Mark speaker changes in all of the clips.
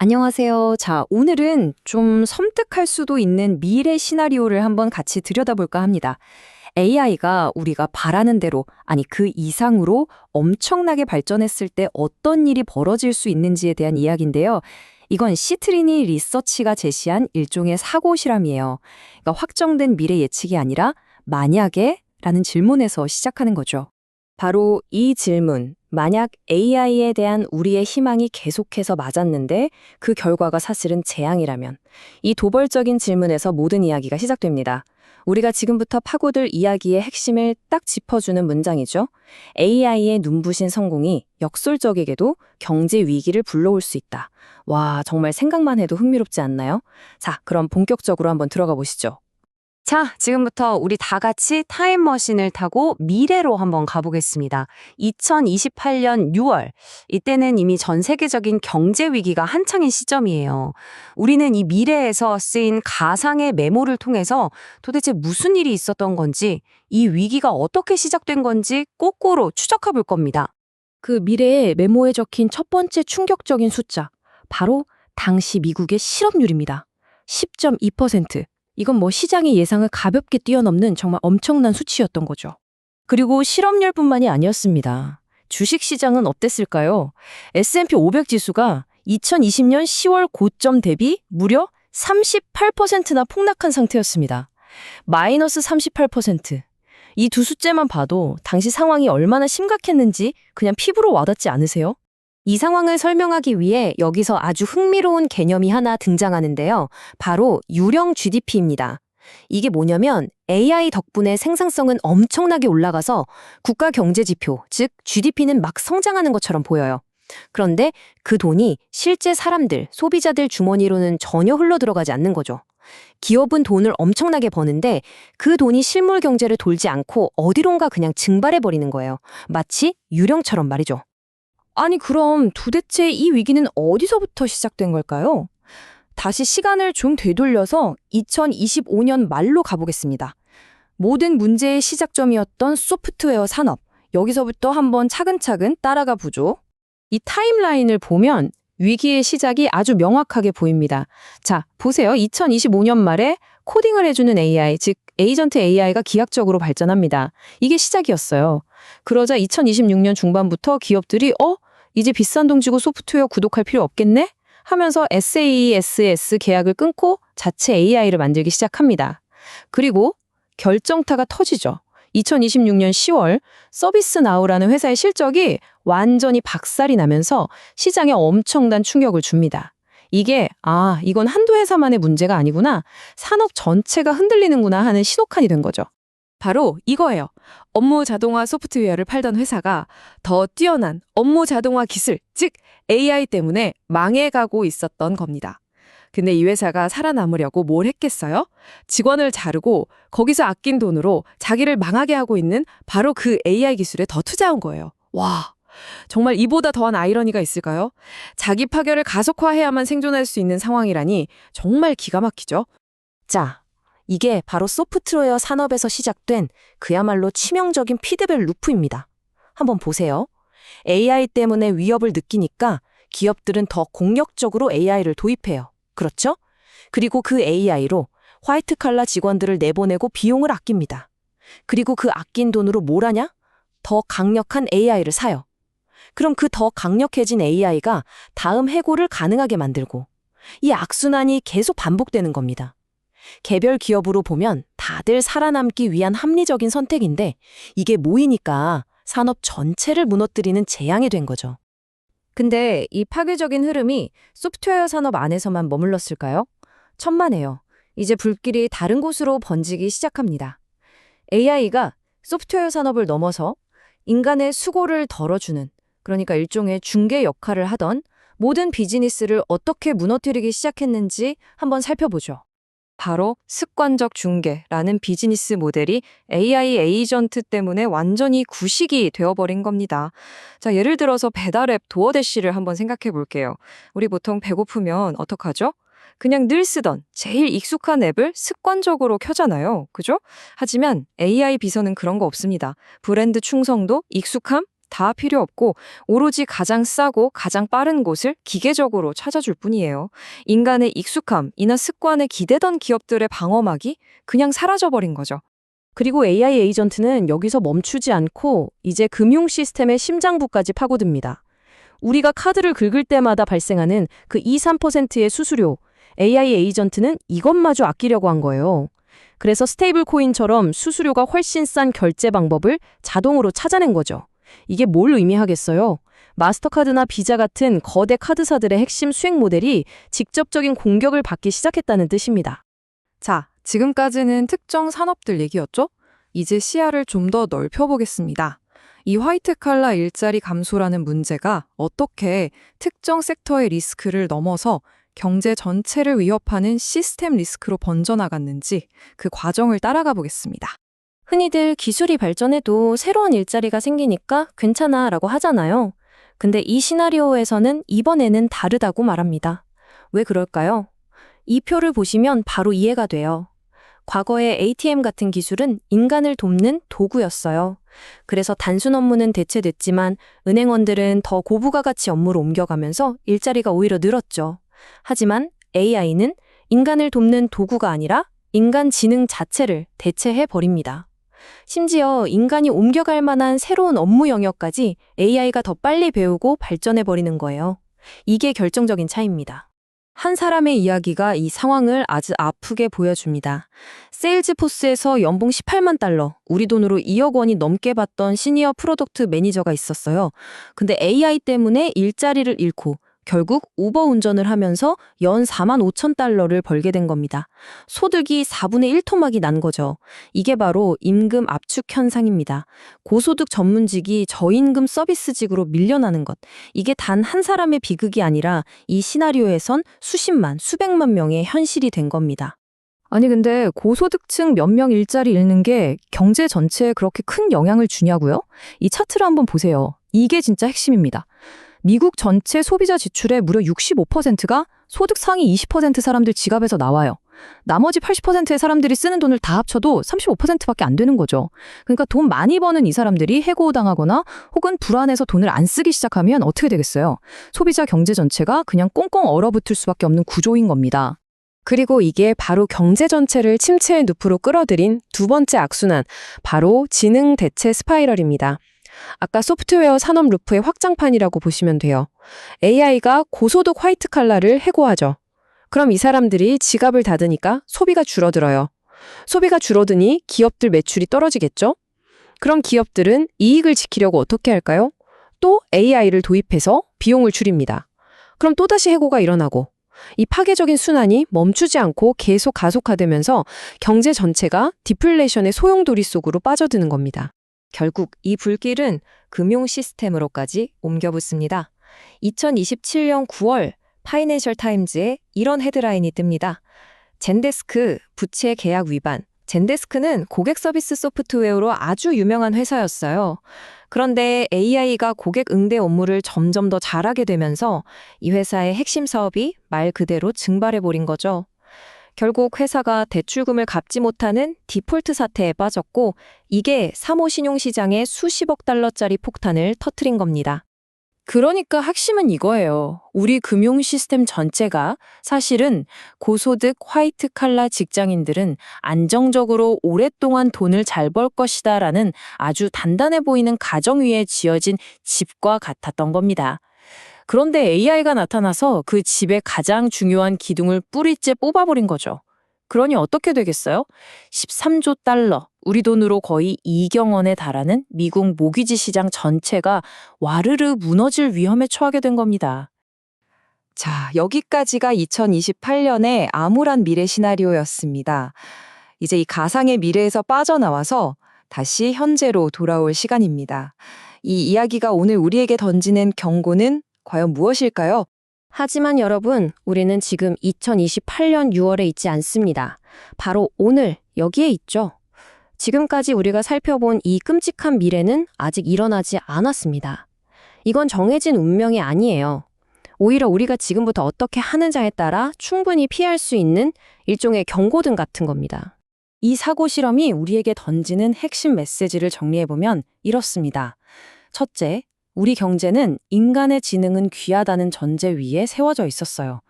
Speaker 1: 안녕하세요. 자, 오늘은 좀 섬뜩할 수도 있는 미래 시나리오를 한번 같이 들여다볼까 합니다. AI가 우리가 바라는 대로, 아니 그 이상으로 엄청나게 발전했을 때 어떤 일이 벌어질 수 있는지에 대한 이야기인데요. 이건 시트리니 리서치가 제시한 일종의 사고 실험이에요. 그러니까 확정된 미래 예측이 아니라 만약에 라는 질문에서 시작하는 거죠. 바로 이 질문, 만약 AI에 대한 우리의 희망이 계속해서 맞았는데 그 결과가 사실은 재앙이라면, 이 도벌적인 질문에서 모든 이야기가 시작됩니다. 우리가 지금부터 파고들 이야기의 핵심을 딱 짚어주는 문장이죠. AI의 눈부신 성공이 역설적이게도 경제 위기를 불러올 수 있다. 와, 정말 생각만 해도 흥미롭지 않나요? 자, 그럼 본격적으로 한번 들어가 보시죠.
Speaker 2: 자, 지금부터 우리 다 같이 타임머신을 타고 미래로 한번 가보겠습니다. 2028년 6월. 이때는 이미 전 세계적인 경제 위기가 한창인 시점이에요. 우리는 이 미래에서 쓰인 가상의 메모를 통해서 도대체 무슨 일이 있었던 건지, 이 위기가 어떻게 시작된 건지 거꾸로 추적해 볼 겁니다.
Speaker 1: 그 미래에 메모에 적힌 첫 번째 충격적인 숫자, 바로 당시 미국의 실업률입니다. 10.2%. 이건 뭐 시장의 예상을 가볍게 뛰어넘는 정말 엄청난 수치였던 거죠. 그리고 실업률뿐만이 아니었습니다. 주식시장은 어땠을까요? S&P 500 지수가 2020년 10월 고점 대비 무려 38%나 폭락한 상태였습니다. 마이너스 38%. 이 두 숫자만 봐도 당시 상황이 얼마나 심각했는지 그냥 피부로 와닿지 않으세요?
Speaker 2: 이 상황을 설명하기 위해 여기서 아주 흥미로운 개념이 하나 등장하는데요. 바로 유령 GDP입니다. 이게 뭐냐면 AI 덕분에 생산성은 엄청나게 올라가서 국가 경제 지표, 즉 GDP는 막 성장하는 것처럼 보여요. 그런데 그 돈이 실제 사람들, 소비자들 주머니로는 전혀 흘러들어가지 않는 거죠. 기업은 돈을 엄청나게 버는데 그 돈이 실물 경제를 돌지 않고 어디론가 그냥 증발해버리는 거예요. 마치 유령처럼 말이죠.
Speaker 1: 아니, 그럼 도대체 이 위기는 어디서부터 시작된 걸까요? 다시 시간을 좀 되돌려서 2025년 말로 가보겠습니다. 모든 문제의 시작점이었던 소프트웨어 산업, 여기서부터 한번 차근차근 따라가 보죠. 이 타임라인을 보면 위기의 시작이 아주 명확하게 보입니다. 자, 보세요. 2025년 말에 코딩을 해주는 AI, 즉 에이전트 AI가 기하학적으로 발전합니다. 이게 시작이었어요. 그러자 2026년 중반부터 기업들이 이제 비싼 돈 주고 소프트웨어 구독할 필요 없겠네? 하면서 SaaS 계약을 끊고 자체 AI를 만들기 시작합니다. 그리고 결정타가 터지죠. 2026년 10월 서비스나우라는 회사의 실적이 완전히 박살이 나면서 시장에 엄청난 충격을 줍니다. 이건 한두 회사만의 문제가 아니구나, 산업 전체가 흔들리는구나 하는 신호칸이 된 거죠. 바로 이거예요. 업무 자동화 소프트웨어를 팔던 회사가 더 뛰어난 업무 자동화 기술, 즉 AI 때문에 망해가고 있었던 겁니다. 근데 이 회사가 살아남으려고 뭘 했겠어요? 직원을 자르고 거기서 아낀 돈으로 자기를 망하게 하고 있는 바로 그 AI 기술에 더 투자한 거예요. 와, 정말 이보다 더한 아이러니가 있을까요? 자기 파괴를 가속화해야만 생존할 수 있는 상황이라니 정말 기가 막히죠?
Speaker 2: 자, 이게 바로 소프트웨어 산업에서 시작된 그야말로 치명적인 피드백 루프입니다. 한번 보세요. AI 때문에 위협을 느끼니까 기업들은 더 공격적으로 AI를 도입해요. 그렇죠? 그리고 그 AI로 화이트 칼라 직원들을 내보내고 비용을 아낍니다. 그리고 그 아낀 돈으로 뭘 하냐? 더 강력한 AI를 사요. 그럼 그 더 강력해진 AI가 다음 해고를 가능하게 만들고, 이 악순환이 계속 반복되는 겁니다. 개별 기업으로 보면 다들 살아남기 위한 합리적인 선택인데 이게 모이니까 산업 전체를 무너뜨리는 재앙이 된 거죠.
Speaker 1: 근데 이 파괴적인 흐름이 소프트웨어 산업 안에서만 머물렀을까요? 천만에요. 이제 불길이 다른 곳으로 번지기 시작합니다. AI가 소프트웨어 산업을 넘어서 인간의 수고를 덜어주는, 그러니까 일종의 중개 역할을 하던 모든 비즈니스를 어떻게 무너뜨리기 시작했는지 한번 살펴보죠. 바로 습관적 중개라는 비즈니스 모델이 AI 에이전트 때문에 완전히 구식이 되어버린 겁니다. 자, 예를 들어서 배달앱 도어대시를 한번 생각해 볼게요. 우리 보통 배고프면 어떡하죠? 그냥 늘 쓰던 제일 익숙한 앱을 습관적으로 켜잖아요. 그죠? 하지만 AI 비서는 그런 거 없습니다. 브랜드 충성도, 익숙함, 다 필요 없고 오로지 가장 싸고 가장 빠른 곳을 기계적으로 찾아줄 뿐이에요. 인간의 익숙함이나 습관에 기대던 기업들의 방어막이 그냥 사라져버린 거죠.
Speaker 2: 그리고 AI 에이전트는 여기서 멈추지 않고 이제 금융 시스템의 심장부까지 파고듭니다. 우리가 카드를 긁을 때마다 발생하는 그 2~3%의 수수료, AI 에이전트는 이것마저 아끼려고 한 거예요. 그래서 스테이블 코인처럼 수수료가 훨씬 싼 결제 방법을 자동으로 찾아낸 거죠. 이게 뭘 의미하겠어요? 마스터카드나 비자 같은 거대 카드사들의 핵심 수익 모델이 직접적인 공격을 받기 시작했다는 뜻입니다.
Speaker 1: 자, 지금까지는 특정 산업들 얘기였죠? 이제 시야를 좀 더 넓혀보겠습니다. 이 화이트 칼라 일자리 감소라는 문제가 어떻게 특정 섹터의 리스크를 넘어서 경제 전체를 위협하는 시스템 리스크로 번져나갔는지 그 과정을 따라가 보겠습니다.
Speaker 2: 흔히들 기술이 발전해도 새로운 일자리가 생기니까 괜찮아 라고 하잖아요. 근데 이 시나리오에서는 이번에는 다르다고 말합니다. 왜 그럴까요? 이 표를 보시면 바로 이해가 돼요. 과거의 ATM 같은 기술은 인간을 돕는 도구였어요. 그래서 단순 업무는 대체됐지만 은행원들은 더 고부가 가치 업무로 옮겨가면서 일자리가 오히려 늘었죠. 하지만 AI는 인간을 돕는 도구가 아니라 인간 지능 자체를 대체해버립니다. 심지어 인간이 옮겨갈 만한 새로운 업무 영역까지 AI가 더 빨리 배우고 발전해버리는 거예요. 이게 결정적인 차이입니다.
Speaker 1: 한 사람의 이야기가 이 상황을 아주 아프게 보여줍니다. 세일즈포스에서 연봉 18만 달러, 우리 돈으로 2억 원이 넘게 받던 시니어 프로덕트 매니저가 있었어요. 근데 AI 때문에 일자리를 잃고 결국 우버 운전을 하면서 연 4만 5천 달러를 벌게 된 겁니다. 소득이 4분의 1 토막이 난 거죠. 이게 바로 임금 압축 현상입니다. 고소득 전문직이 저임금 서비스직으로 밀려나는 것. 이게 단 한 사람의 비극이 아니라 이 시나리오에선 수십만, 수백만 명의 현실이 된 겁니다. 아니 근데 고소득층 몇 명 일자리 잃는 게 경제 전체에 그렇게 큰 영향을 주냐고요? 이 차트를 한번 보세요. 이게 진짜 핵심입니다. 미국 전체 소비자 지출의 무려 65%가 소득 상위 20% 사람들 지갑에서 나와요. 나머지 80%의 사람들이 쓰는 돈을 다 합쳐도 35%밖에 안 되는 거죠. 그러니까 돈 많이 버는 이 사람들이 해고당하거나 혹은 불안해서 돈을 안 쓰기 시작하면 어떻게 되겠어요? 소비자 경제 전체가 그냥 꽁꽁 얼어붙을 수밖에 없는 구조인 겁니다.
Speaker 2: 그리고 이게 바로 경제 전체를 침체의 늪으로 끌어들인 두 번째 악순환, 바로 지능 대체 스파이럴입니다. 아까 소프트웨어 산업 루프의 확장판이라고 보시면 돼요. AI가 고소득 화이트 칼라를 해고하죠. 그럼 이 사람들이 지갑을 닫으니까 소비가 줄어들어요. 소비가 줄어드니 기업들 매출이 떨어지겠죠? 그럼 기업들은 이익을 지키려고 어떻게 할까요? 또 AI를 도입해서 비용을 줄입니다. 그럼 또다시 해고가 일어나고 이 파괴적인 순환이 멈추지 않고 계속 가속화되면서 경제 전체가 디플레이션의 소용돌이 속으로 빠져드는 겁니다.
Speaker 1: 결국 이 불길은 금융 시스템으로까지 옮겨붙습니다. 2027년 9월 파이낸셜 타임즈에 이런 헤드라인이 뜹니다. 젠데스크 부채 계약 위반. 젠데스크는 고객 서비스 소프트웨어로 아주 유명한 회사였어요. 그런데 AI가 고객 응대 업무를 점점 더 잘하게 되면서 이 회사의 핵심 사업이 말 그대로 증발해버린 거죠. 결국 회사가 대출금을 갚지 못하는 디폴트 사태에 빠졌고 이게 사모 신용시장에 수십억 달러짜리 폭탄을 터뜨린 겁니다.
Speaker 2: 그러니까 핵심은 이거예요. 우리 금융 시스템 전체가 사실은 고소득 화이트 칼라 직장인들은 안정적으로 오랫동안 돈을 잘 벌 것이다라는 아주 단단해 보이는 가정 위에 지어진 집과 같았던 겁니다. 그런데 AI가 나타나서 그 집의 가장 중요한 기둥을 뿌리째 뽑아버린 거죠. 그러니 어떻게 되겠어요? 13조 달러, 우리 돈으로 거의 2경 원에 달하는 미국 모기지 시장 전체가 와르르 무너질 위험에 처하게 된 겁니다.
Speaker 1: 자, 여기까지가 2028년의 암울한 미래 시나리오였습니다. 이제 이 가상의 미래에서 빠져나와서 다시 현재로 돌아올 시간입니다. 이 이야기가 오늘 우리에게 던지는 경고는 과연 무엇일까요?
Speaker 2: 하지만 여러분, 우리는 지금 2028년 6월에 있지 않습니다. 바로 오늘 여기에 있죠. 지금까지 우리가 살펴본 이 끔찍한 미래는 아직 일어나지 않았습니다. 이건 정해진 운명이 아니에요. 오히려 우리가 지금부터 어떻게 하느냐에 따라 충분히 피할 수 있는 일종의 경고등 같은 겁니다.
Speaker 1: 이 사고 실험이 우리에게 던지는 핵심 메시지를 정리해보면 이렇습니다.
Speaker 2: 첫째, 우리 경제는 인간의 지능은 귀하다는 전제 위에 세워져 있었어요.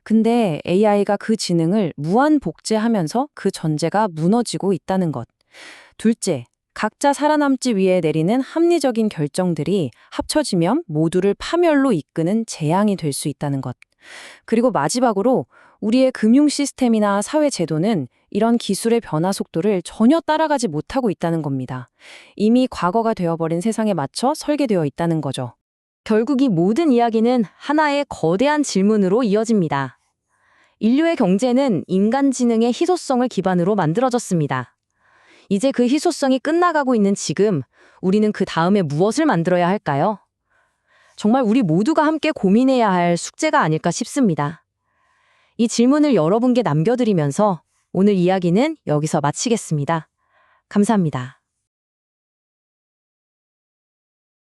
Speaker 2: 근데 AI가 그 지능을 무한 복제하면서 그 전제가 무너지고 있다는 것. 둘째, 각자 살아남지 위해 내리는 합리적인 결정들이 합쳐지면 모두를 파멸로 이끄는 재앙이 될 수 있다는 것. 그리고 마지막으로 우리의 금융 시스템이나 사회 제도는 이런 기술의 변화 속도를 전혀 따라가지 못하고 있다는 겁니다. 이미 과거가 되어버린 세상에 맞춰 설계되어 있다는 거죠. 결국 이 모든 이야기는 하나의 거대한 질문으로 이어집니다. 인류의 경제는 인간 지능의 희소성을 기반으로 만들어졌습니다. 이제 그 희소성이 끝나가고 있는 지금, 우리는 그 다음에 무엇을 만들어야 할까요? 정말 우리 모두가 함께 고민해야 할 숙제가 아닐까 싶습니다. 이 질문을 여러분께 남겨드리면서 오늘 이야기는 여기서 마치겠습니다. 감사합니다.